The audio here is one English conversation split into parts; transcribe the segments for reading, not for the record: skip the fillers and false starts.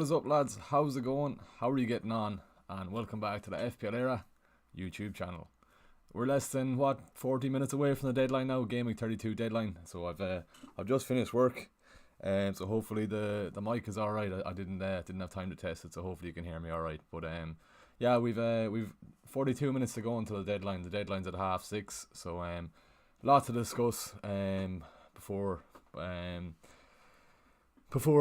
is up, lads? How's it going? How are you getting on? And welcome back to the FPL Era YouTube channel. We're less than 40 minutes away from the deadline now, Gameweek 32 deadline. So I've just finished work, so hopefully the mic is all right. I didn't have time to test it, so hopefully you can hear me all right. But yeah, we've 42 minutes to go until the deadline. The deadline's at 6:30, so lot to discuss before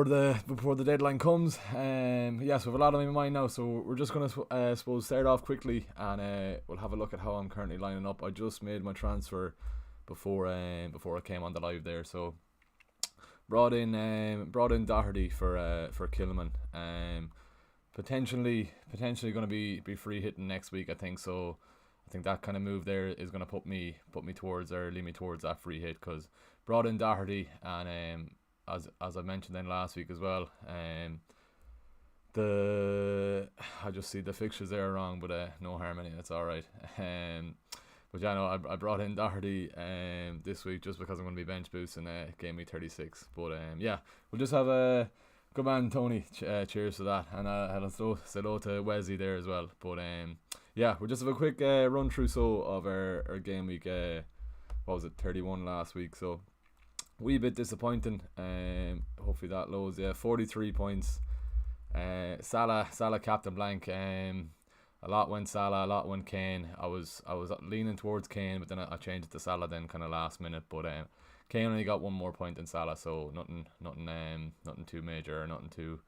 the deadline comes. So we have a lot on my mind now, so we're just going to suppose start off quickly, and we'll have a look at how I'm currently lining up. I just made my transfer before I came on the live there, so brought in Doherty for Kilman. Potentially going to be free hitting next week, I think. So I think that kind of move there is going to put me towards, or lead me towards, that free hit, because brought in Doherty, and as I mentioned then last week as well, I just see the fixtures there wrong, but no harm in it, it's alright. But yeah, no, I brought in Doherty this week just because I'm going to be bench boosting Gameweek 36. But yeah, we'll just have a good man, Tony. Cheers to that, and I'll say hello to Wesley there as well. But yeah, we'll just have a quick run through of our game week. 31 last week, so wee bit disappointing. Hopefully that loads. Yeah, 43 points. Salah captain blank. A lot went Salah, a lot went Kane. I was leaning towards Kane, but then I changed it to Salah then kind of last minute. But Kane only got one more point than Salah, so nothing too major, or nothing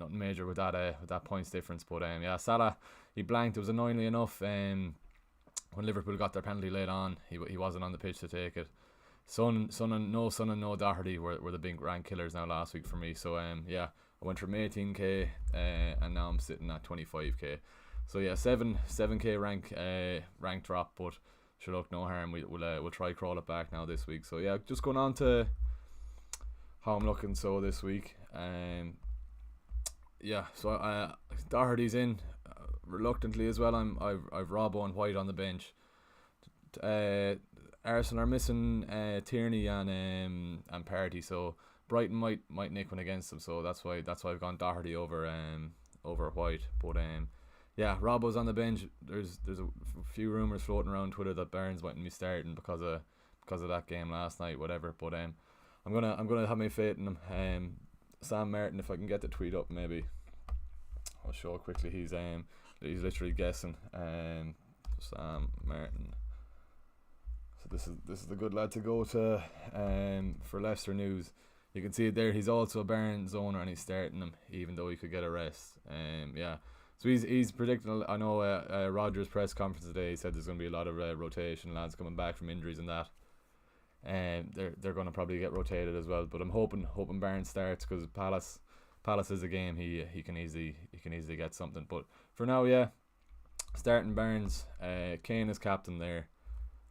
major with that points difference. But yeah, Salah, he blanked. It was annoyingly enough. When Liverpool got their penalty late on, he wasn't on the pitch to take it. Son and no Doherty were the big rank killers now last week for me. So yeah, I went from 18k and now I'm sitting at 25k. So yeah, 7k rank drop, but sure, look, no harm. We'll try crawl it back now this week. So yeah, just going on to how I'm looking so this week. Yeah, so Doherty's in reluctantly as well. I've Robbo and White on the bench. Arsenal are missing Tierney and Partey, so Brighton might nick one against them. So that's why I've gone Doherty over White. But yeah, Robbo's on the bench. There's a few rumours floating around Twitter that Barnes mightn't be starting because of that game last night, whatever. But I'm gonna have my faith in him. Sam Martin, if I can get the tweet up, maybe I'll show it quickly. He's literally guessing. Sam Martin. So this is the good lad to go to for Leicester news. You can see it there. He's also a Barnes owner and he's starting him, even though he could get a rest. Yeah. So he's predicting. I know Rodgers' press conference today, he said there's going to be a lot of rotation, lads coming back from injuries and that. They're going to probably get rotated as well. But I'm hoping Barnes starts, because Palace is a game he can easily get something. But for now, yeah, starting Barnes. Kane is captain there.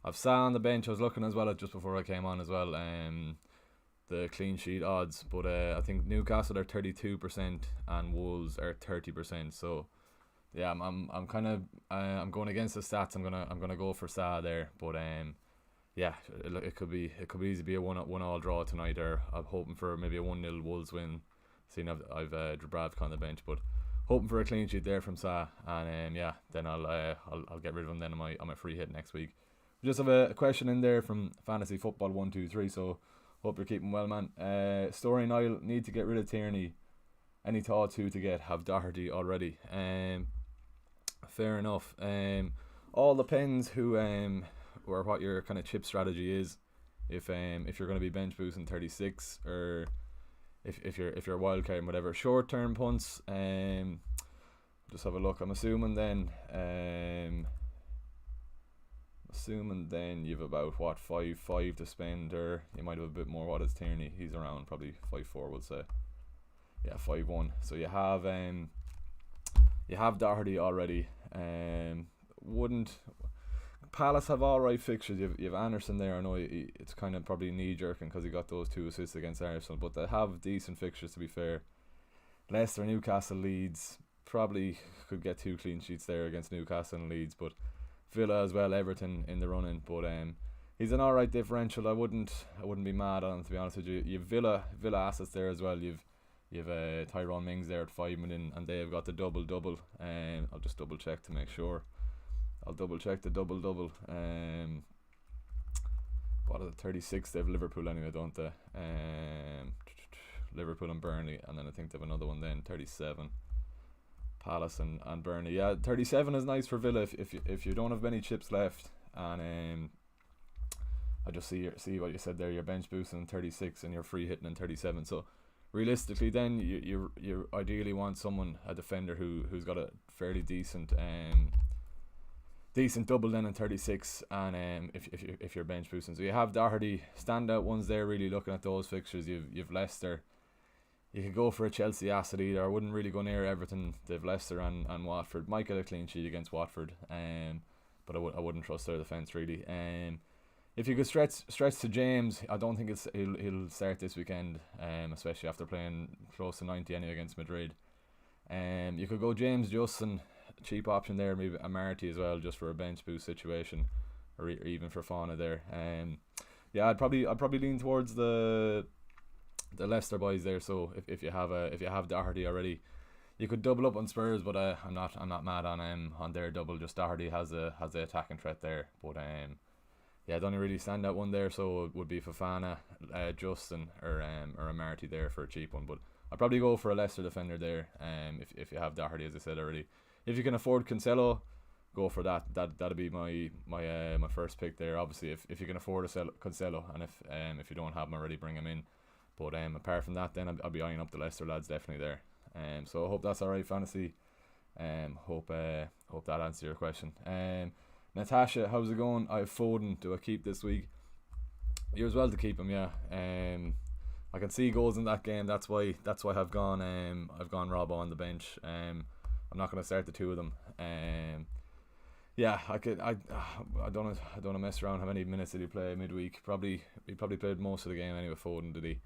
I've Salah on the bench. I was looking as well at just before I came on as well. The clean sheet odds, but I think Newcastle are 32% and Wolves are 30%. So yeah, I'm kind of I'm going against the stats. I'm gonna go for Salah there, but yeah, it could easily be a one all draw tonight, or I'm hoping for maybe a 1-0 Wolves win. Seeing I've Dubravka on the bench, but hoping for a clean sheet there from Salah, and yeah, then I'll get rid of him then on my free hit next week. We just have a question in there from Fantasy Football 123. So hope you're keeping well, man. Story and I'll need to get rid of Tierney. Any thoughts who to get? Have Doherty already. Fair enough. All depends who or what your kind of chip strategy is. If you're going to be bench boosting 36, or if you're wild card and whatever. Short term punts. Just have a look. I'm assuming then you've about 5 to spend, or you might have a bit more. What is Tierney? He's around probably 5.4, we'll say. Yeah, 5.1. So you have Doherty already. Palace have alright fixtures. You've Anderson there. I know it's kind of probably knee jerking because he got those 2 assists against Arsenal, but they have decent fixtures, to be fair. Leicester, Newcastle, Leeds, probably could get 2 clean sheets there against Newcastle and Leeds, but Villa as well, Everton in the running. But he's an alright differential. I wouldn't be mad on him, to be honest with you. You've Villa assets there as well. You've You have Tyrone Mings there at 5 million, and they've got the double. I'll just double check to make sure. I'll double check the double. What is it? 36. They have Liverpool anyway, don't they? Liverpool and Burnley, and then I think they have another one then, 37. Palace and Burnley. Yeah, 37 is nice for Villa if you don't have many chips left. And I just see what you said there. You're bench boosting in 36 and you're free hitting in 37. So realistically, then you ideally want a defender who's got a fairly decent double then in 36. And if you're bench boosting, so you have Doherty, standout ones there. Really looking at those fixtures, you've Leicester. You could go for a Chelsea asset either. I wouldn't really go near Everton. They've Leicester and Watford. Might get a clean sheet against Watford, but I wouldn't trust their defence really. If you could stretch to James, I don't think he'll start this weekend, especially after playing close to 90 anyway against Madrid. You could go James Justin, cheap option there, maybe a Marty as well, just for a bench boost situation, or even for Fauna there. Yeah, I'd probably lean towards the Leicester boys there. So if you have Doherty already, you could double up on Spurs, but I'm not mad on their double. Just Doherty has the attacking threat there, but yeah, the only really standout one there so it would be Fofana, Justin, or a Marty there for a cheap one. But I'd probably go for a Leicester defender there. If you have Doherty, as I said already. If you can afford Cancelo, go for that. That'd be my first pick there. Obviously, if you can afford a Cancelo, and if you don't have him already, bring him in. But apart from that, then I'll be eyeing up the Leicester lads definitely there. So I hope that's alright, Fantasy. Hope that answers your question. Natasha, how's it going? I have Foden. Do I keep this week? You're as well to keep him, yeah. I can see goals in that game. That's why I've gone Robbo on the bench. I'm not going to start the two of them. Yeah, I don't want to mess around. How many minutes did he play midweek? He probably played most of the game anyway. Foden, did he?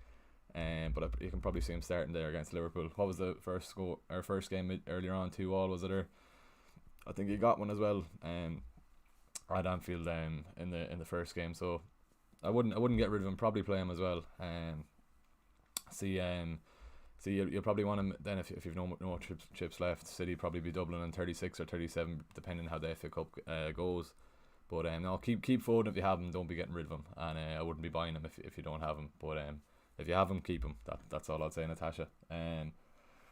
But you can probably see him starting there against Liverpool. What was the first game earlier on? 2-2 was it? Or I think he got one as well. At Anfield in the first game. So I wouldn't get rid of him. Probably play him as well. You'll probably want him then if you've no chips left. City probably be doubling on 36 or 37 depending how the FA Cup goes. But no, keep Foden if you have him. Don't be getting rid of him. And I wouldn't be buying him if you don't have him. But if you have him, keep him. That's all I'll say, Natasha.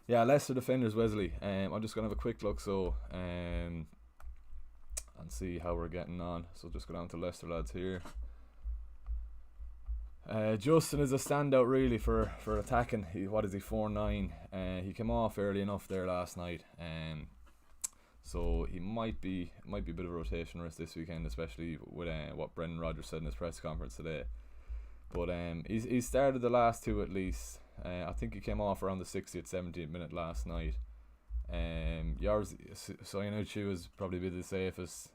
Yeah, Leicester defenders, Wesley. I'm just gonna have a quick look and see how we're getting on. So just go down to Leicester lads here. Justin is a standout really for attacking. What is he, 4'9"? He came off early enough there last night. So he might be a bit of a rotation risk this weekend, especially with what Brendan Rodgers said in his press conference today. But he's started the last two at least. I think he came off around the 60th, 70th minute last night. Soyuncu was probably the safest.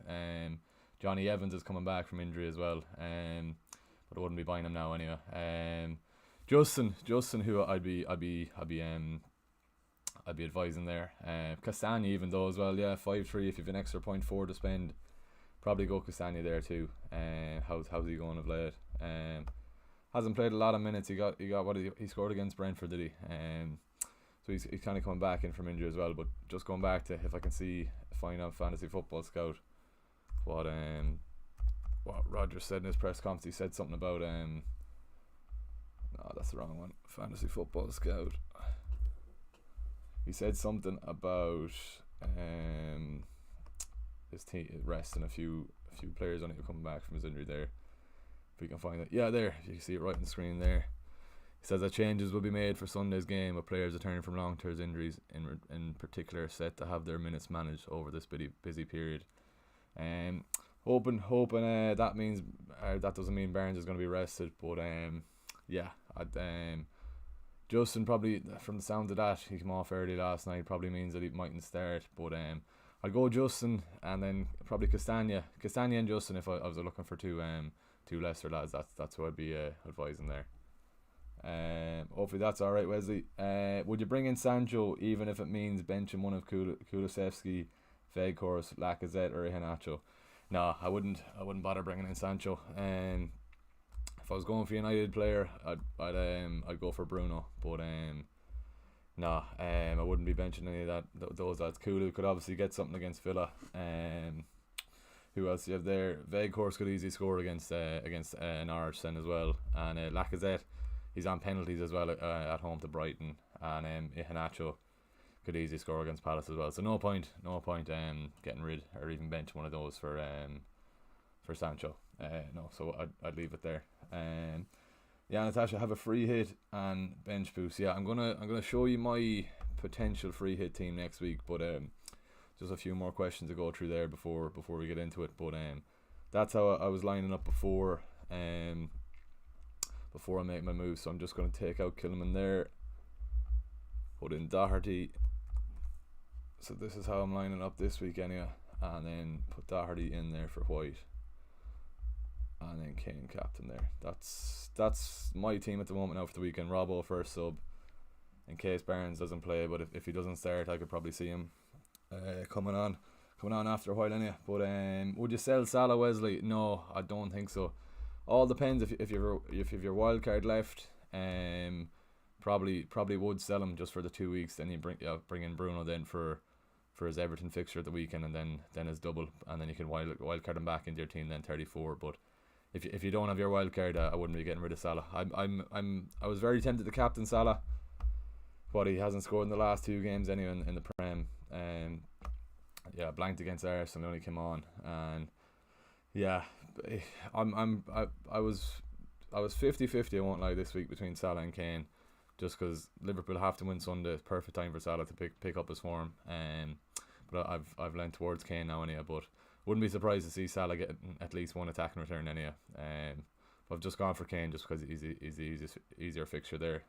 Johnny Evans is coming back from injury as well. But I wouldn't be buying him now anyway. Justin, who I'd be advising there. Castagna even though as well. Yeah, 5-3. If you've an extra 0.4 to spend, probably go Castagna there too. How's he going of late? Hasn't played a lot of minutes. He got he scored against Brentford, did he? So he's kind of coming back in from injury as well. But just going back to if I can find out Fantasy Football Scout what Rodgers said in his press conference. He said something about no, that's the wrong one. Fantasy Football Scout. He said something about his team resting a few players only coming back from his injury there. If we can find it. Yeah, there. You can see it right on the screen there. He says that changes will be made for Sunday's game with players returning from long-term injuries in particular set to have their minutes managed over this busy period. Hoping that means that doesn't mean Barnes is going to be rested, but yeah, Justin probably, from the sound of that, he came off early last night, probably means that he mightn't start, but I'd go Justin and then probably Castagna and Justin if I was looking for two Leicester lads. That's who I'd be advising there. Hopefully that's alright, Wesley. Would you bring in Sancho even if it means benching one of Kulusevski, Weghorst, Lacazette or Iheanacho? No, I wouldn't bother bringing in Sancho. If I was going for a United player, I'd go for Bruno. But No, I wouldn't be benching any of those lads. Kulu could obviously get something against Villa. Who else do you have there? Veghorst could easily score against Norwich then as well. And Lacazette, he's on penalties as well at home to Brighton. And Iheanacho could easily score against Palace as well. So no point getting rid or even bench one of those for Sancho. No, so I'd leave it there. Yeah, Natasha, have a free hit and bench boost. Yeah, I'm gonna show you my potential free hit team next week, but just a few more questions to go through there before we get into it. But that's how I was lining up before I make my move. So I'm just gonna take out Kilman there, put in Doherty. So this is how I'm lining up this week anyway, and then put Doherty in there for White. And then Kane captain there. That's my team at the moment now for the weekend. Robbo first sub, in case Barnes doesn't play. But if he doesn't start, I could probably see him coming on after a while anyway. But would you sell Salah, Wesley? No, I don't think so. All depends if you've your wild card left. Probably would sell him just for the 2 weeks. Then you bring in Bruno then for his Everton fixture at the weekend, and then his double, and then you can wild card him back into your team then 34. But if you don't have your wild card, I wouldn't be getting rid of Salah. I was very tempted to captain Salah, but he hasn't scored in the last 2 games anyway in the Prem. Yeah, blanked against Arsenal, only came on, and yeah, I was 50-50, I won't lie, this week between Salah and Kane, just because Liverpool have to win Sunday. Perfect time for Salah to pick up his form. But I've leant towards Kane now anyway, but wouldn't be surprised to see Salah get at least one attacking return anyway. But I've just gone for Kane just because he's the easier fixture there.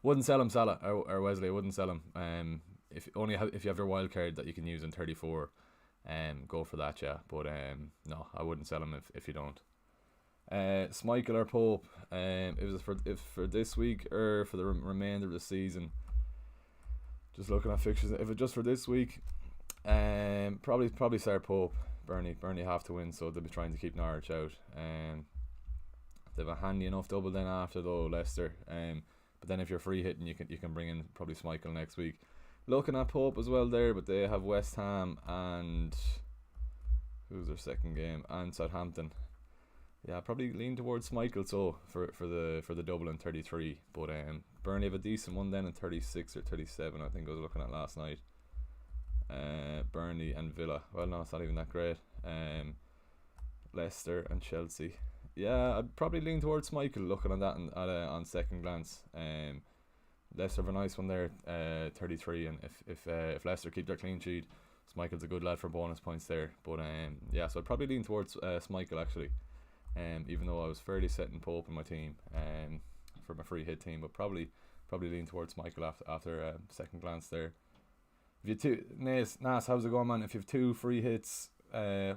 Wouldn't sell him, Salah or Wesley. I wouldn't sell him. If you have your wild card that you can use in 34, go for that, yeah. But no, I wouldn't sell him if you don't. Schmeichel or Pope? It was for this week or for the remainder of the season. Just looking at fixtures. If it's just for this week, probably start Pope. Burnley have to win, so they'll be trying to keep Norwich out. They have a handy enough double then after though, Leicester. But then if you're free hitting, you can bring in probably Schmeichel next week. Looking at Pope as well there, but they have West Ham and who's their second game, and Southampton. Yeah, probably lean towards Schmeichel so for the double in 33. But Burnley have a decent one then in 36 or 37. I think I was looking at last night. Burnley and Villa. Well, no, it's not even that great. Leicester and Chelsea. Yeah, I'd probably lean towards Schmeichel looking at that on second glance. Leicester have a nice one there, 33, and if Leicester keep their clean sheet, Schmeichel's a good lad for bonus points there. But yeah, so I'd probably lean towards Schmeichel actually. Even though I was fairly set in Pope in my team, for my free hit team, but probably lean towards Schmeichel after second glance there. If you two Nas, how's it going, man? If you have 2 free hits,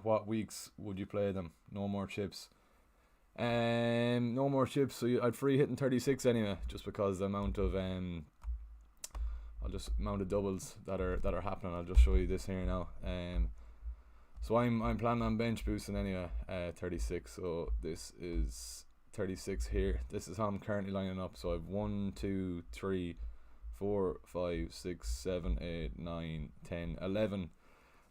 what weeks would you play them? No more chips. No more chips. So I'd free hit in 36 anyway, just because the amount of doubles that are happening. I'll just show you this here now. So I'm planning on bench boosting anyway. 36. So this is 36 here. This is how I'm currently lining up. So I've 1, 2, 3, 4, 5, 6, 7, 8, 9, 10, 11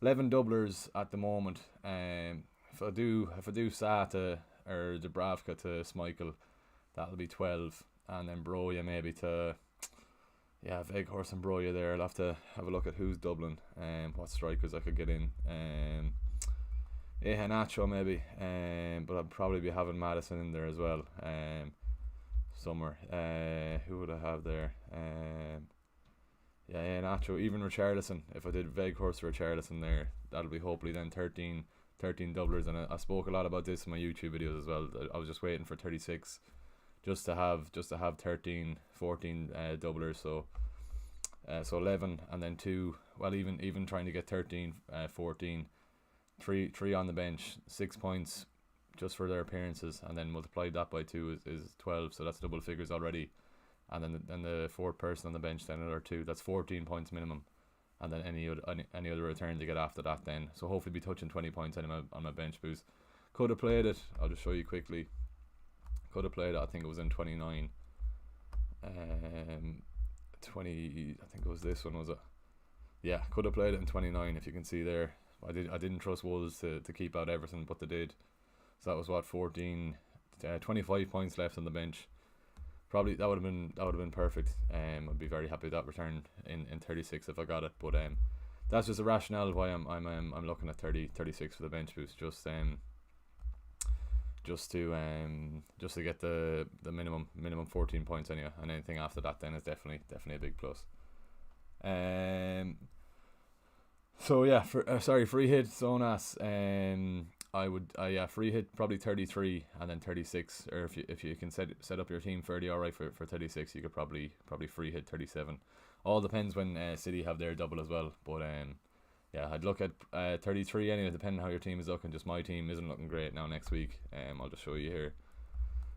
doublers at the moment. If I do Sata or Dubravka to Schmeichel, that'll be 12, and then Broja maybe to Veghorst and Broja there. I'll have to have a look at who's doubling, what strikers I could get in. Iheanacho maybe, but I'd probably be having Madison in there as well. Somewhere. Who would I have there? Iheanacho, even Richarlison. If I did Veghorst Richarlison there, that'll be hopefully then 13 doublers, and I spoke a lot about this in my YouTube videos as well. I was just waiting for 36 just to have 13, 14 doublers, so 11, and then 2, well, even trying to get 13, 14, 3 on the bench, 6 points just for their appearances, and then multiply that by 2 is 12, so that's double figures already. And then the 4th person on the bench, then another 2, that's 14 points minimum. And then any other return to get after that then. So hopefully be touching 20 points on my bench boost. Could have played it. I'll just show you quickly. Could have played it. I think it was in 29. 20. I think it was this one, was it? Yeah, could have played it in 29 if you can see there. I didn't trust Wolves to keep out Everton, but they did. So that was what 25 points left on the bench. Probably that would have been perfect. I'd be very happy with that return in 36 if I got it. But that's just a rationale why I'm looking at 36 for the bench boost. Just to get the minimum 14 points anyway, and anything after that then is definitely a big plus. So yeah, free hit Sonas. Free hit probably 33 and then 36, or if you can set up your team fairly alright for 36, you could probably free hit 37. All depends when City have their double as well. But yeah, I'd look at 33 anyway, depending on how your team is looking. Just my team isn't looking great now next week. I'll just show you here.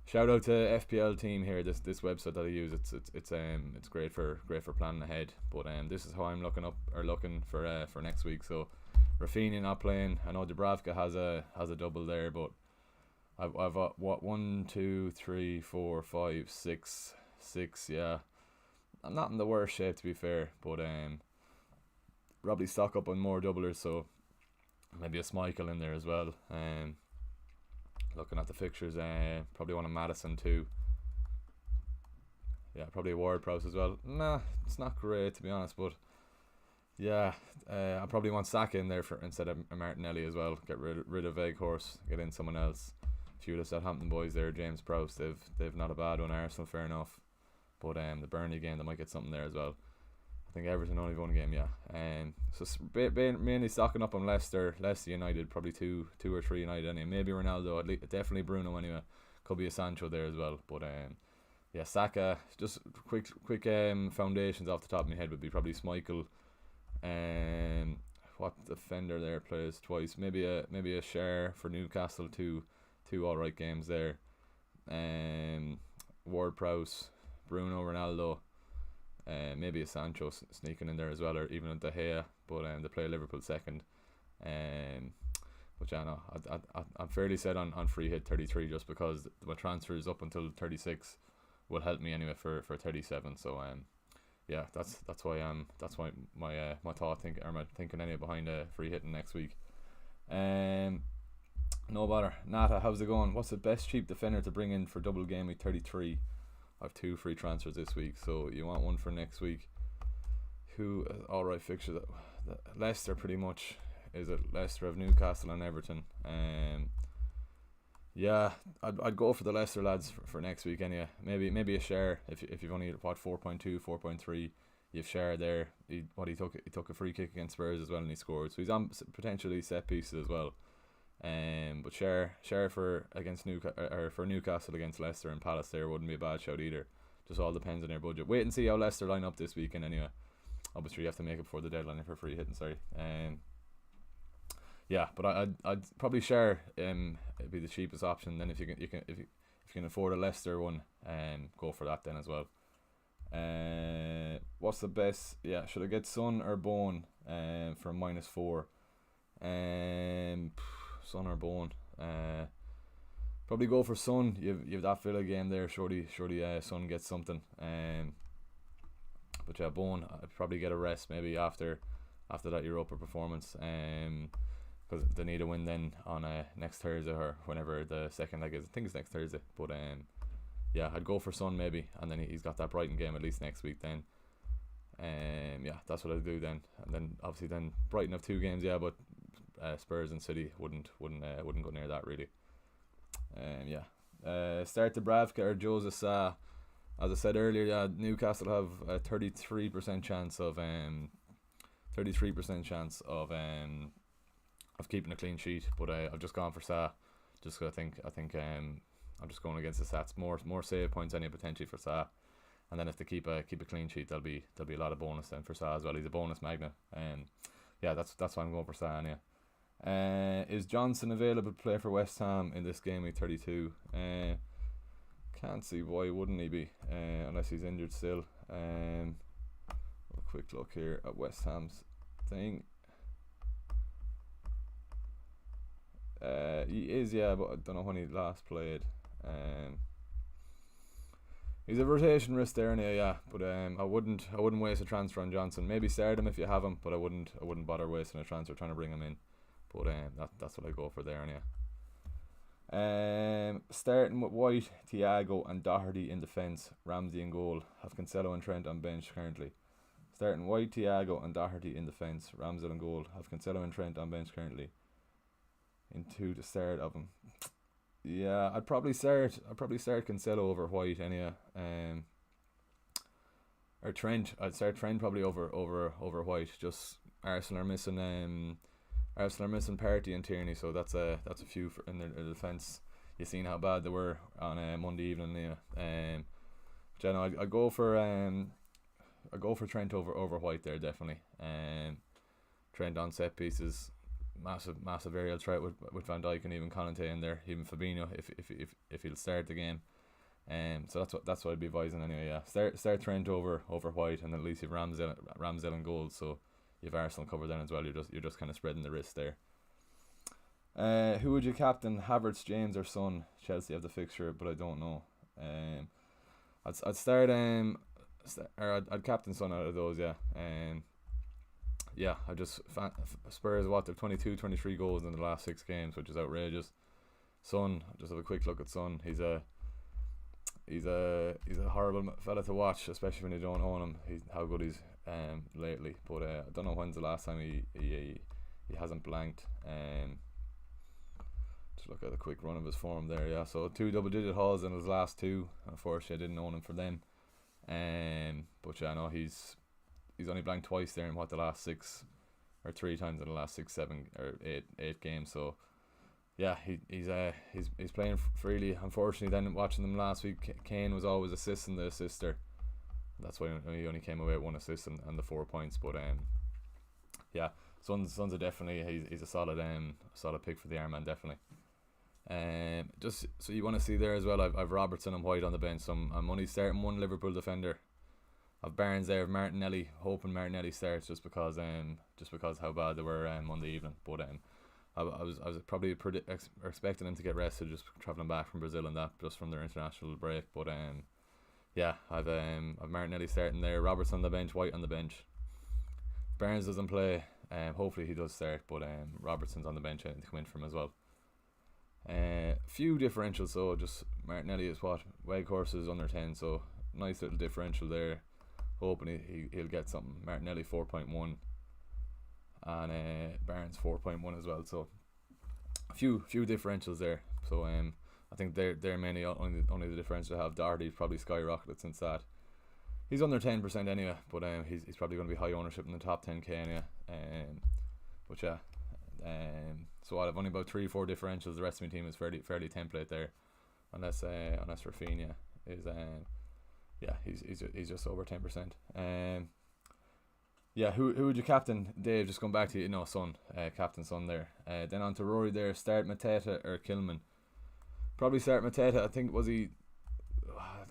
Shout out to FPL team here. This website that I use. It's great for planning ahead. But this is how I'm looking for next week. So Rafinha not playing. I know Dubravka has a double there, but I've got what 1, 2, 3, 4, 5, 6. Yeah, I'm not in the worst shape to be fair, but probably stock up on more doublers. So maybe a Schmeichel in there as well. Looking at the fixtures, probably one of Madison too. Yeah, probably a Ward-Prowse as well. Nah, it's not great to be honest, but yeah, I probably want Saka in there instead of Martinelli as well. Get rid of Weghorst, get in someone else. A few of the Southampton boys there, James Prowse, they've not a bad one. Arsenal, fair enough, but the Burnley game, they might get something there as well. I think Everton only one game, yeah. So mainly stocking up on Leicester United, probably two or three United anyway. Maybe Ronaldo, definitely Bruno anyway. Could be a Sancho there as well. But yeah, Saka. Just quick foundations off the top of my head would be probably Schmeichel. What defender there plays twice? Maybe a Schär for Newcastle. Two alright games there. Ward-Prowse, Bruno, Ronaldo. Maybe a Sancho sneaking in there as well, or even a De Gea, but they play Liverpool second. But yeah, no, I'm fairly set on free hit 33 just because my transfers up until 36 will help me anyway for 37. So yeah, that's why my thinking anyway behind free hitting next week. No bother. Nata, how's it going? What's the best cheap defender to bring in for double game week 33? I have 2 free transfers this week, so you want one for next week. Who alright fixture that Leicester pretty much. Is it Leicester of Newcastle and Everton? Yeah, I'd go for the Leicester lads for next week anyway. Maybe a Schär if you've only 4.2, 4.3. You've Schär there. He took a free kick against Spurs as well and he scored. So he's on potentially set pieces as well. But Schär for Newcastle against Leicester and Palace there wouldn't be a bad shout either. Just all depends on their budget. Wait and see how Leicester line up this weekend anyway. Obviously you have to make it before the deadline for free hitting. Sorry. Yeah, but I'd probably Schär. It'd be the cheapest option. Then if you can afford a Leicester one, go for that then as well. What's the best? Yeah, should I get Son or Bone? For -4. Son or Bone? Probably go for Son. You've that Villa game there. Surely Son gets something. But yeah, Bone. I'd probably get a rest maybe after that Europa performance. Because they need a win then on next Thursday or whenever the second leg is. I think it's next Thursday. But yeah, I'd go for Son maybe, and then he's got that Brighton game at least next week then. Yeah, that's what I'd do then. And then obviously then Brighton have 2 games, yeah, but Spurs and City wouldn't go near that really. Yeah. Start Dubravka or Joseph Sa. As I said earlier, yeah, Newcastle have a 33% chance of keeping a clean sheet, but I've just gone for Sa. Just 'cause I think I'm just going against the stats. More save points any potentially for Sa, and then if they keep a clean sheet, there'll be a lot of bonus then for Sa as well. He's a bonus magnet, yeah, that's why I'm going for Sa anyway. Is Johnson available to play for West Ham in this game week 32? Can't see why wouldn't he be, unless he's injured still. A quick look here at West Ham's thing. He is, yeah, but I don't know when he last played. He's a rotation risk there, anyway, yeah. But I wouldn't waste a transfer on Johnson. Maybe start him if you have him, but I wouldn't bother wasting a transfer trying to bring him in. But that's what I go for there, anyway. Starting with White, Thiago and Doherty in defence, Ramsey in goal. Have Cancelo and Trent on bench currently. Starting White, Thiago and Doherty in defence, Ramsey in goal. Have Cancelo and Trent on bench currently. Into the start of him. Yeah, I'd probably start Cancelo over White anyway. Or Trent. I'd start Trent probably over White. Just Arsenal are missing Partey and Tierney, so that's a few in their defence. You seen how bad they were on Monday evening, yeah. But yeah, I go for Trent over White there, definitely. Trent on set pieces, massive aerial threat with Van Dijk and even Conte in there, even Fabinho if he'll start the game. So that's what I'd be advising anyway. Yeah, start Trent over White, and at least you've Ramsdale and goals, so you've Arsenal covered then as well. You're just kind of spreading the risk there. Who would you captain? Havertz, James, or Son? Chelsea have the fixture, but I don't know. I'd start I'd captain Son out of those. Yeah. Yeah, I just Spurs they've 22, 23 goals in the last 6 games, which is outrageous. Son, just have a quick look at Son. He's a horrible fella to watch, especially when you don't own him. How good he's lately, but I don't know when's the last time he hasn't blanked. Just look at a quick run of his form there. Yeah, so 2 double-digit hauls in his last 2. Unfortunately, I didn't own him for them. But yeah, no, he's only blanked twice there in the last 6, or 3 times in the last 6, 7, or 8 games. So yeah, he's playing freely. Unfortunately, then watching them last week, Kane was always assisting the assister. That's why he only came away with 1 assist and the 4 points. But yeah, Son's are definitely he's a solid pick for the Ironman, definitely. Just so you want to see there as well, I've Robertson and White on the bench. So I'm only starting 1 Liverpool defender. I've Barnes there, Martinelli, hoping Martinelli starts just because how bad they were Monday evening. But I was probably expecting him to get rested, just travelling back from Brazil and that, just from their international break. But yeah, I've Martinelli starting there, Robertson on the bench, White on the bench. If Barnes doesn't play, hopefully he does start, but Robertson's on the bench to come in for him as well. Few differentials, so just Martinelli is Weghorst is under 10, so nice little differential there. Hoping he'll get something. Martinelli 4.1 and Barnes 4.1 as well. So a few differentials there. So I think they're mainly only the differential to have. Doherty's probably skyrocketed since that. He's under 10% anyway, but he's probably going to be high ownership in the top 10k anyway. But yeah, so I've only about 3-4 differentials. The rest of my team is fairly template there, unless Rafinha is yeah, he's just over 10%. Yeah, who would you captain, Dave? Just going back to Son, captain Son there. Then on to Rory there. Start Mateta or Kilman? Probably start Mateta. I think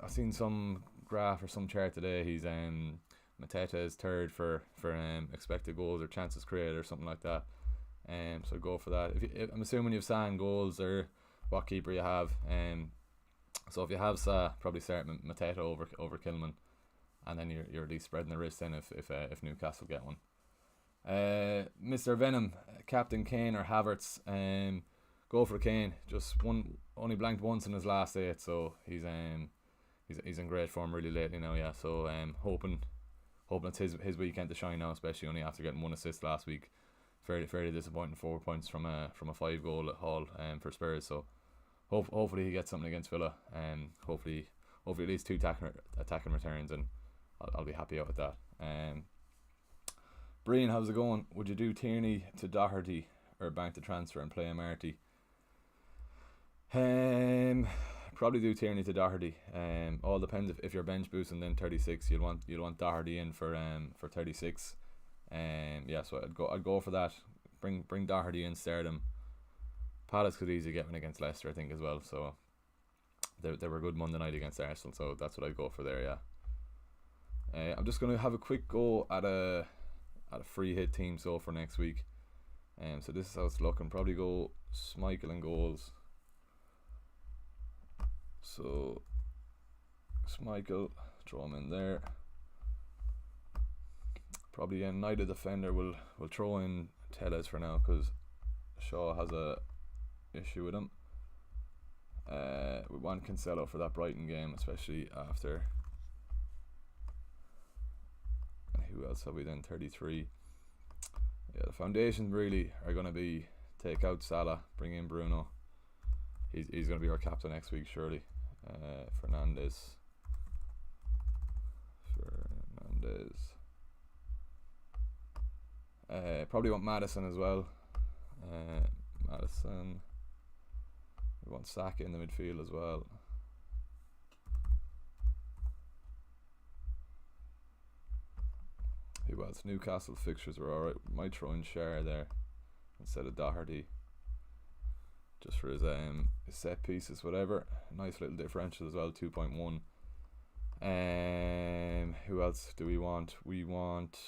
I've seen some graph or some chart today. He's Mateta is 3rd for expected goals or chances created or something like that. So go for that. I'm assuming you've San goals or what keeper you have. So if you have probably start Mateta over Kilman, and then you're at least spreading the risk then if Newcastle get one. Mr. Venom, captain Kane or Havertz? Go for Kane. Just only blanked once in his last 8, so he's in great form really lately now. Yeah, so hoping it's his weekend to shine now, especially only after getting 1 assist last week. Fairly disappointing 4 points from a 5-goal haul for Spurs. So hopefully he gets something against Villa, and hopefully at least 2 attacking returns, and I'll be happy out with that. Brian, how's it going? Would you do Tierney to Doherty or bank the transfer and play Marty? Probably do Tierney to Doherty. All depends if you're bench boosting then 36, you'll want Doherty in for 36. Yeah, so I'd go for that. Bring Doherty in, start him. Palace could easily get one against Leicester, I think, as well. So they were good Monday night against Arsenal, so that's what I'd go for there. Yeah. I'm just gonna have a quick go at a free hit team so for next week. So this is how it's looking. Probably go Schmeichel in goals. So Michael, throw him in there. Probably a United defender will throw in Tellez for now because Shaw has a issue with him. We want Cancelo for that Brighton game, especially after. Who else have we then? 33. Yeah, the foundations really are going to be take out Salah, bring in Bruno. He's going to be our captain next week, surely. Fernandes. Probably want Maddison as well. Maddison. We want Saka in the midfield as well. Who else? Newcastle fixtures are alright. Might throw in Schär there instead of Doherty, just for his set pieces, whatever. Nice little differential as well, 2.1. Who else do we want? We want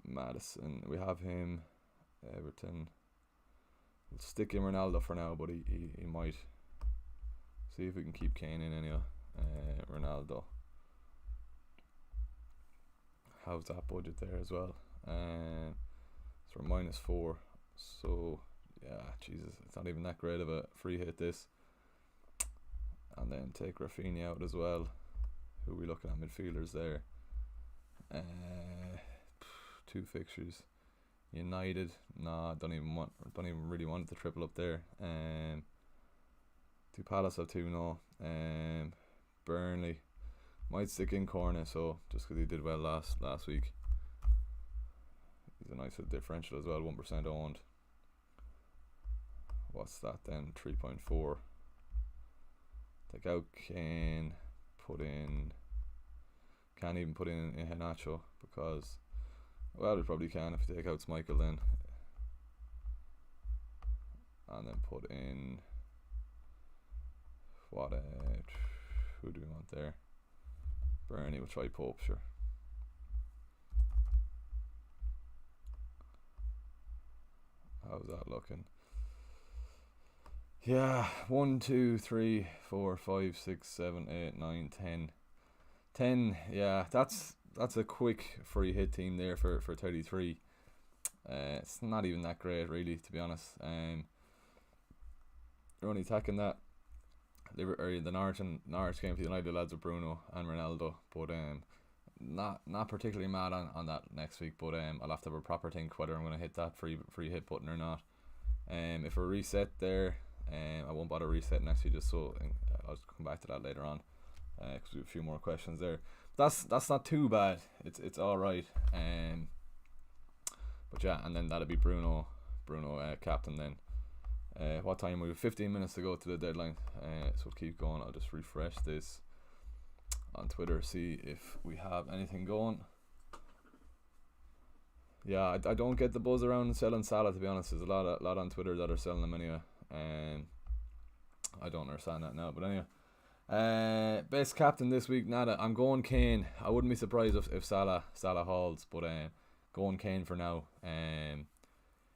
Maddison. We have him. Everton. We'll stick in Ronaldo for now, but he might. See if we can keep Kane in anyway. Ronaldo. How's that budget there as well? So we're -4. So yeah, Jesus, it's not even that great of a free hit this. And then take Rafinha out as well. Who are we looking at midfielders there? 2 fixtures. United, nah, don't even really want the triple up there. 2 Palace have 2 no. Burnley might stick in Corner, so just because he did well last week. He's a nice little differential as well, 1% owned. What's that then? 3.4. Take out Kane, can't even put in Iheanacho because, well, we probably can if you take out Michael then. And then put in, who do we want there? Bernie, we'll try Pope, sure. How's that looking? Yeah, 1, 2, 3, 4, 5, 6, 7, 8, 9, 10. 10, yeah, that's a quick free hit team there for 33. It's not even that great, really, to be honest. You're only attacking that the Norwich game for the United lads with Bruno and Ronaldo, but not particularly mad on that next week. But I'll have to have a proper think whether I'm going to hit that free hit button or not. If we reset there, I won't bother resetting actually, just so I'll come back to that later on, because we have a few more questions there. That's not too bad. It's all right. But yeah, and then that'll be Bruno captain then. What time? We have 15 minutes to go to the deadline, so we'll keep going. I'll just refresh this on Twitter, see if we have anything going. Yeah, I don't get the buzz around selling Salah, to be honest. There's a lot on Twitter that are selling them anyway. I don't understand that now, but anyway. Best captain this week, nada. I'm going Kane. I wouldn't be surprised if Salah hauls, but going Kane for now.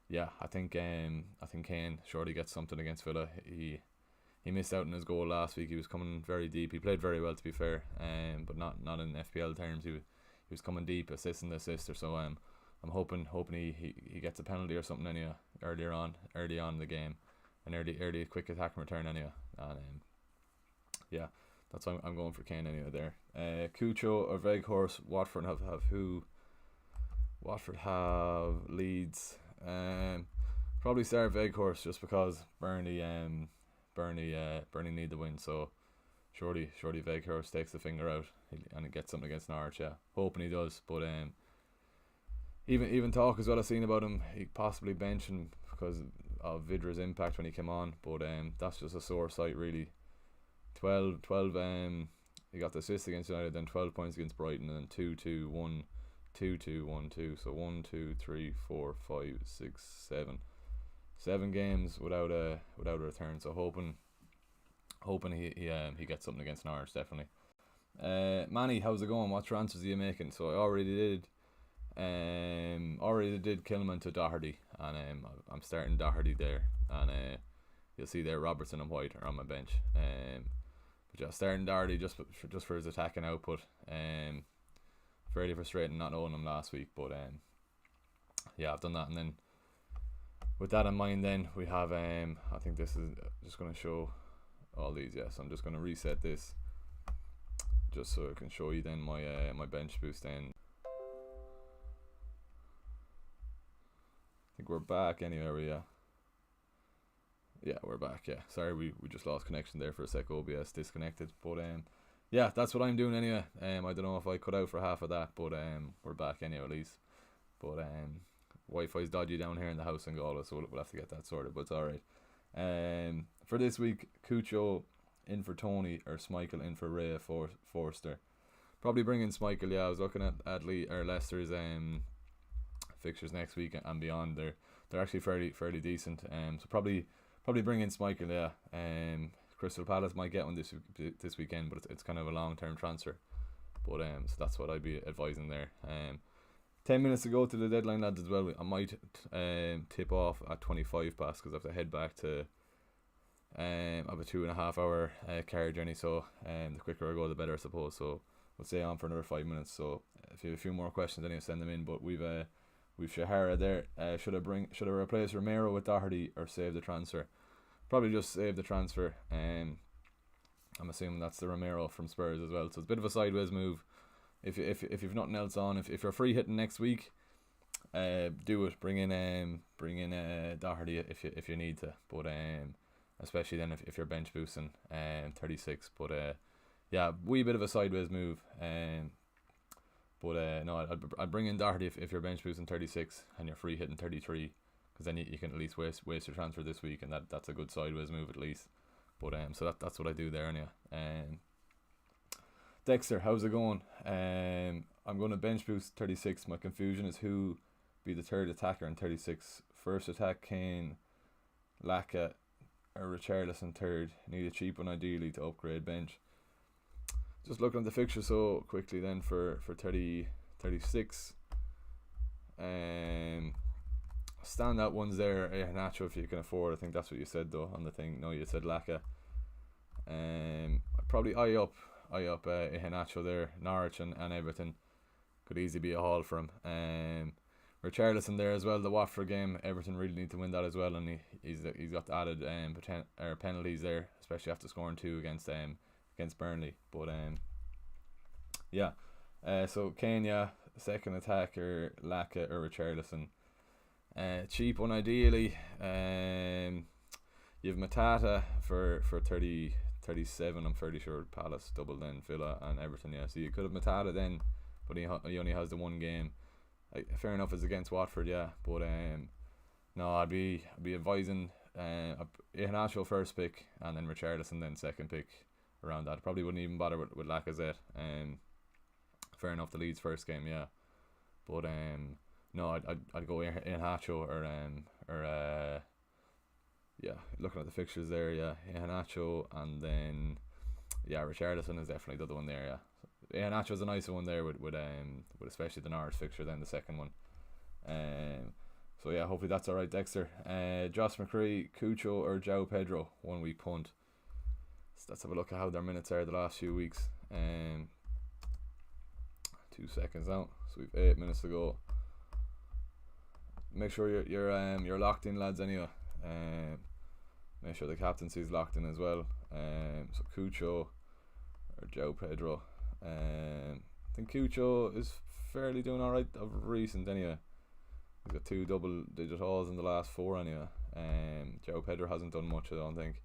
Yeah, I think Kane surely gets something against Villa. He missed out on his goal last week. He was coming very deep. He played very well, to be fair, but not in FPL terms. He was coming deep, assist. So I'm hoping he gets a penalty or something anyway early on in the game, an early quick attack and return anyway. And yeah, that's why I'm going for Kane anyway there. Cucho or Veghorst. Watford have who? Watford have Leeds. Probably start Veghorst just because Burnley need the win, so surely Veghorst takes the finger out and he gets something against Norwich. Yeah, hoping he does. But even talk as well I've seen about him, he possibly benching because of Vidra's impact when he came on. But that's just a sore sight really. 12 he got the assist against United, then 12 points against Brighton, and then 2-2, 1, 2-2, 1-2. So 1, 2, 3, 4, 5, 6, 7 games without a return. So hoping he gets something against Norwich, definitely. Manny, how's it going? What transfers are you making? So I already did Kilman to Doherty, and I'm starting Doherty there, and you'll see there Robertson and White are on my bench. But But yeah, starting Doherty just for his attacking output. Fairly frustrating not knowing him last week, but yeah, I've done that. And then with that in mind, then we have I think this is just going to show all these. Yes, I'm just going to reset this just so I can show you then my my bench boost. Then I think we're back anyway. Yeah, we're back. Yeah, sorry, we just lost connection there for a sec. OBS disconnected, but yeah, that's what I'm doing anyway. I don't know if I cut out for half of that, but we're back anyway at least. But Wi-Fi's dodgy down here in the house in Galway, so we'll have to get that sorted. But it's all right. For this week, Cucho in for Tony or Schmeichel in for Ray Forster. Probably bring in Schmeichel. Yeah, I was looking at Leicester's fixtures next week and beyond. They're actually fairly decent. So probably bring in Schmeichel. Yeah. Crystal Palace might get one this weekend, but it's kind of a long-term transfer. But so that's what I'd be advising there. 10 minutes to go to the deadline, lads, as well. I might tip off at 25 past because I have to head back to I have a 2.5 hour car journey, so the quicker I go the better, I suppose. So we'll stay on for another 5 minutes. So if you have a few more questions, then you send them in. But we've Shahara there. Should I replace Romero with Doherty or save the transfer? Probably just save the transfer. I'm assuming that's the Romero from Spurs as well. So it's a bit of a sideways move. If you've nothing else on, if you're free hitting next week, do it. Bring in Doherty if you need to. But especially then if you're bench boosting 36. But yeah, wee bit of a sideways move. But no, I'd bring in Doherty if you're bench boosting 36 and you're free hitting 33. Because then you can at least waste your transfer this week, and that's a good sideways move at least. But so that's what I do there anyway. Dexter, how's it going? I'm going to bench boost 36. My confusion is who be the third attacker in 36. First attack, Kane, Laka, or Richarlison third. Need a cheap one ideally to upgrade bench. Just looking at the fixture so quickly then for 36. Standout ones there, Nacho if you can afford. I think that's what you said though on the thing. No, you said Laka. I'd probably eye up Nacho there. Norwich and Everton could easily be a haul for him. Richarlison there as well. The Watford game, Everton really need to win that as well, and he's got added penalties there, especially after scoring 2 against Burnley. But yeah. So Kane, yeah, second attacker, Laka or Richarlison. Cheap one ideally. You have Matata for 37. I'm fairly sure Palace double then Villa and Everton. Yeah, so you could have Matata then, but he only has the one game. Fair enough, it's against Watford, yeah. But no, I'd be advising Iheanacho first pick and then Richarlison then second pick around that. Probably wouldn't even bother with Lacazette. Fair enough, the Leeds first game, yeah. But no, I'd go Iheanacho or yeah, looking at the fixtures there, yeah, Iheanacho, and then yeah, Richarlison is definitely the other one there, yeah. Iheanacho's a nicer one there with especially the Norwich fixture then the second one. So yeah, hopefully that's alright, Dexter. Josh McCree, Cucho or João Pedro 1 week punt. So let's have a look at how their minutes are the last few weeks. 2 seconds now, so we've 8 minutes to go. Make sure you're locked in, lads, anyway. Make sure the captaincy is locked in as well. So Cucho or João Pedro. I think Cucho is fairly doing alright of recent anyway. He's got 2 double-digit hauls in the last 4 anyway. João Pedro hasn't done much, I don't think,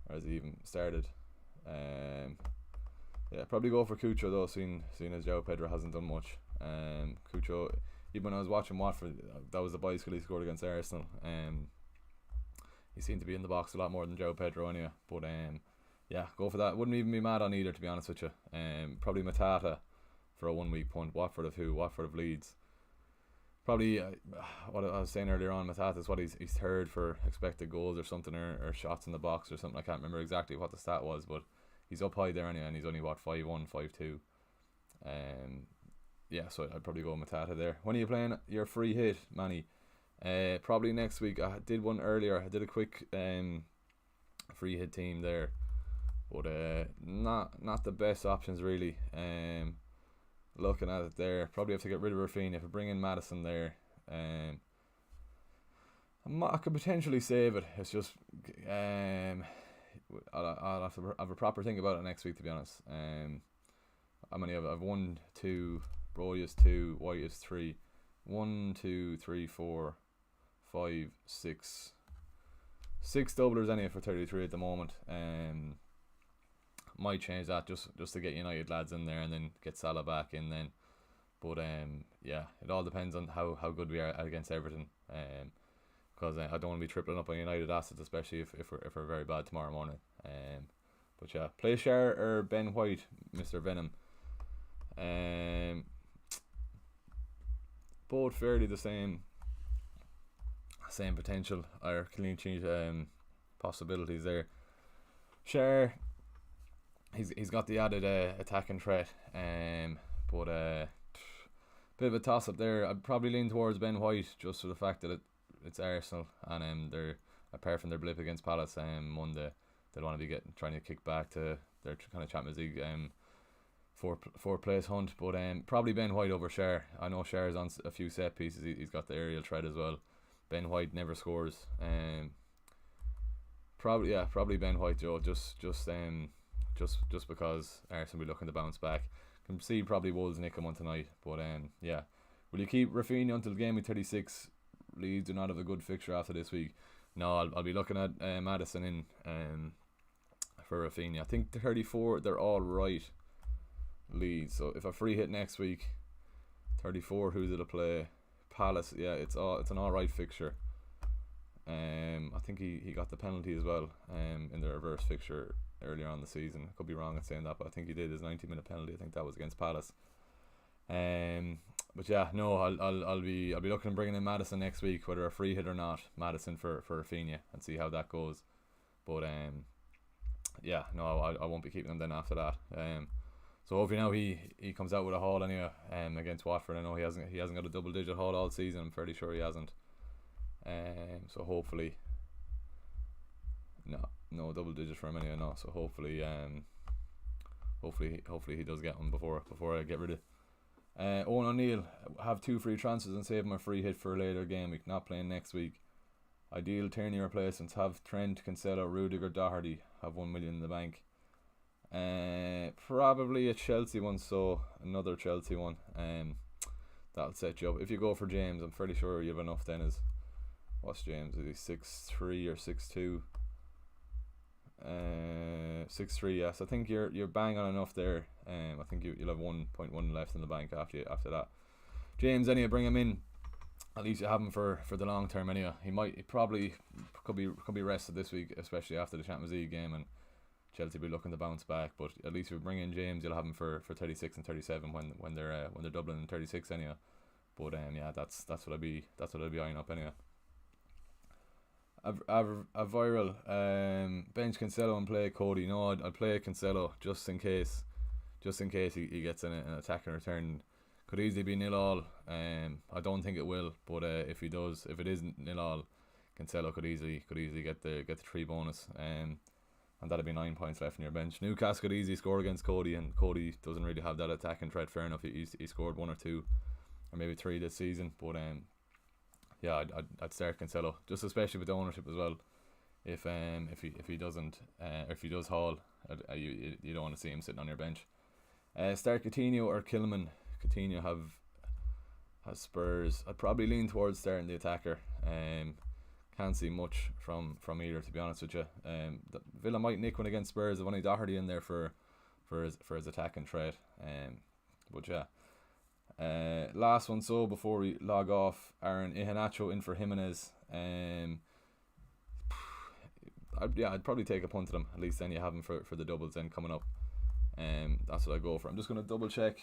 or has he even started. Yeah, probably go for Cucho though, seeing as João Pedro hasn't done much. Cucho, even when I was watching Watford, that was the bicycle he scored against Arsenal. He seemed to be in the box a lot more than João Pedro anyway. But yeah, go for that. Wouldn't even be mad on either, to be honest with you. Probably Matata for a 1 week punt. Watford of Leeds. Probably what I was saying earlier on, Matata is what he's third for expected goals or something, or shots in the box or something. I can't remember exactly what the stat was, but he's up high there anyway, and he's only 5'1", 5'2". Yeah, so I'd probably go Matata there. When are you playing your free hit, Manny? Probably next week. I did one earlier. I did a quick free hit team there. but not the best options really. Looking at it there, probably have to get rid of Rafinha. If I bring in Madison there, I could potentially save it. It's just I'll have to have a proper think about it next week, to be honest. How many I've 1, 2, Bro is 2, White is 3. 1, 2, 3, 4, 5, 6. 6 doublers anyway for 33 at the moment. Might change that just to get United lads in there and then get Salah back in then. But yeah, it all depends on how good we are against Everton. Because I don't want to be tripling up on United assets, especially if we're very bad tomorrow morning. But yeah, play Share or Ben White, Mr. Venom. Both fairly the same potential or clean sheet possibilities there. Share, he's got the added attacking threat, but bit of a toss up there. I'd probably lean towards Ben White just for the fact that it's Arsenal and they're, apart from their blip against Palace Monday, they'll want to be trying to kick back to their kind of Champions League fourth place hunt. But probably Ben White over Share. I know Share's on a few set pieces. He's got the aerial threat as well. Ben White never scores. Probably Ben White, Joe. Just because Arsenal will be looking to bounce back. Can see probably Wolves nick him on tonight. But yeah, will you keep Rafinha until game week 36? Leeds do not have a good fixture after this week. No, I'll be looking at Madison in for Rafinha. I think the 34 they're all right. Leeds. So if I free hit next week, 34, who's it to play? Palace. Yeah, it's an alright fixture. I think he got the penalty as well in the reverse fixture earlier on the season. I could be wrong in saying that, but I think he did his 90-minute penalty. I think that was against Palace. But yeah, no, I'll be looking at bringing in Madison next week, whether a free hit or not. Madison for Rafinha, and see how that goes. But yeah, no, I won't be keeping him then after that. So hopefully now he comes out with a haul anyway. Against Watford, I know he hasn't got a double digit haul all season. I'm fairly sure he hasn't. So hopefully, no double digit for him anyway. No, so hopefully he does get one before I get rid of. Owen O'Neill, have 2 free transfers and save my free hit for a later game week. Not playing next week. Ideal Tierney replacements: have Trent, Cancelo, Rudiger, Doherty. Have 1 million in the bank. Probably a Chelsea one, so another Chelsea one. That'll set you up. If you go for James, I'm fairly sure you have enough then. What's James? Is he 6'3" or 6'2"? 6'3", yes. I think you're bang on enough there. I think you'll have 1.1 left in the bank after that. James, anyway, bring him in. At least you have him for the long term anyway. He probably could be rested this week, especially after the Champions League game, and Chelsea will be looking to bounce back. But at least if you bring in James, you'll have him for 36 and 37 when they're doubling in 36 anyway. But yeah, that's what I'd be eyeing up anyway. A viral bench Cancelo and play Cody. No, I'd play Cancelo just in case he gets an attack in return. Could easily be 0-0. I don't think it will, but if it is 0-0, Cancelo could easily get the 3 bonus. And that'd be 9 points left in your bench. Newcastle could easily score against Cody, and Cody doesn't really have that attacking threat. Fair enough, he scored 1 or 2 or maybe 3 this season, but yeah, I'd start Cancelo, just especially with the ownership as well. If he does haul, you don't want to see him sitting on your bench. Start Coutinho or Kilman. Coutinho has Spurs. I'd probably lean towards starting the attacker. Can't see much from either, to be honest with you. Villa might nick one against Spurs. I've only Doherty in there for his attacking threat. But yeah. Last one, so before we log off, Aaron Iheanacho in for Jimenez. I'd probably take a punt to them. At least then you have him for the doubles then coming up. That's what I go for. I'm just going to double check.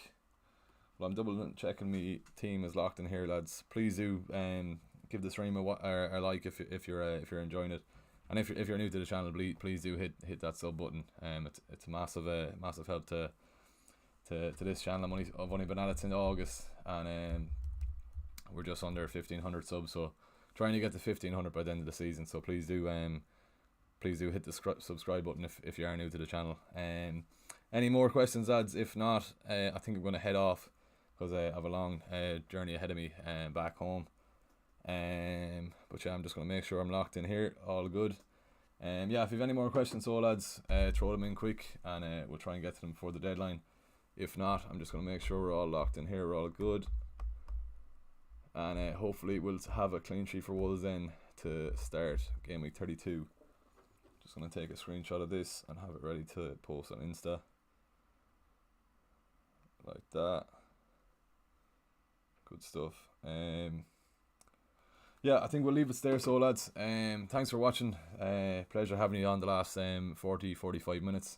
Well, I'm double checking my team is locked in here, lads. Please do give the stream a like if you're enjoying it, and if you're new to the channel, please do hit that sub button. It's a massive help to this channel. I've only been at it since August, and we're just under 1,500 subs, so trying to get to 1,500 by the end of the season. So please do please do hit the subscribe button if you are new to the channel. Any more questions, lads? If not, I think I'm going to head off because I have a long journey ahead of me back home. But yeah, I'm just going to make sure I'm locked in here. All good. Yeah, if you have any more questions, so lads, throw them in quick, and we'll try and get to them before the deadline. If not, I'm just going to make sure we're all locked in here. We're all good. And hopefully we'll have a clean sheet for Wolves then to start game week 32. Just going to take a screenshot of this and have it ready to post on Insta. Like that. Good stuff. Yeah, I think we'll leave it there, so lads. Thanks for watching. Pleasure having you on the last 45 minutes.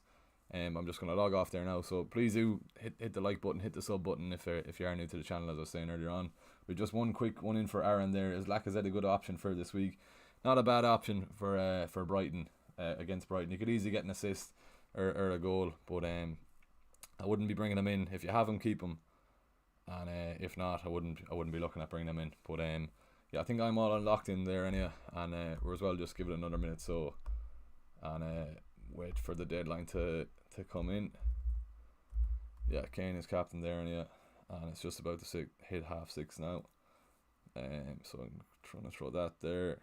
I'm just going to log off there now, so please do hit the like button, hit the sub button if you are new to the channel, as I was saying earlier on. With just one quick one in for Aaron there. Is Lacazette a good option for this week? Not a bad option for Brighton, against Brighton. You could easily get an assist or a goal, but I wouldn't be bringing him in. If you have him, keep him, and if not, I wouldn't be looking at bringing him in. But yeah, I think I'm all unlocked in there anyway, and we're as well just give it another minute so, and wait for the deadline to come in. Yeah, Kane is captain there anyway, and it's just about to hit 6:30 now. So I'm trying to throw that there.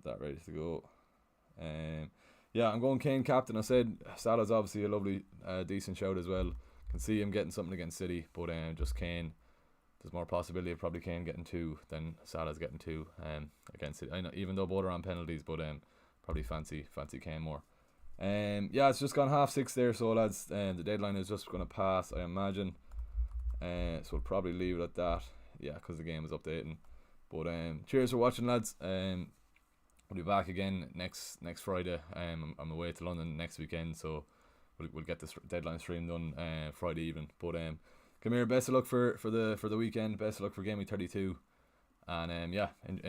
That ready to go. Yeah, I'm going Kane captain. I said Salah's obviously a lovely, decent shout as well. Can see him getting something against City, but just Kane. There's more possibility of probably Kane getting 2 than Salah's getting 2 against City. I know, even though both are on penalties, but probably fancy Kane more. Yeah, it's just gone 6:30 there, so lads, the deadline is just going to pass, I imagine. So we'll probably leave it at that. Yeah, because the game is updating. But cheers for watching, lads. We'll be back again next Friday. I'm away to London next weekend, so we'll get this deadline stream done Friday evening. But come here, best of luck for the weekend. Best of luck for game week 32. And yeah, enjoy.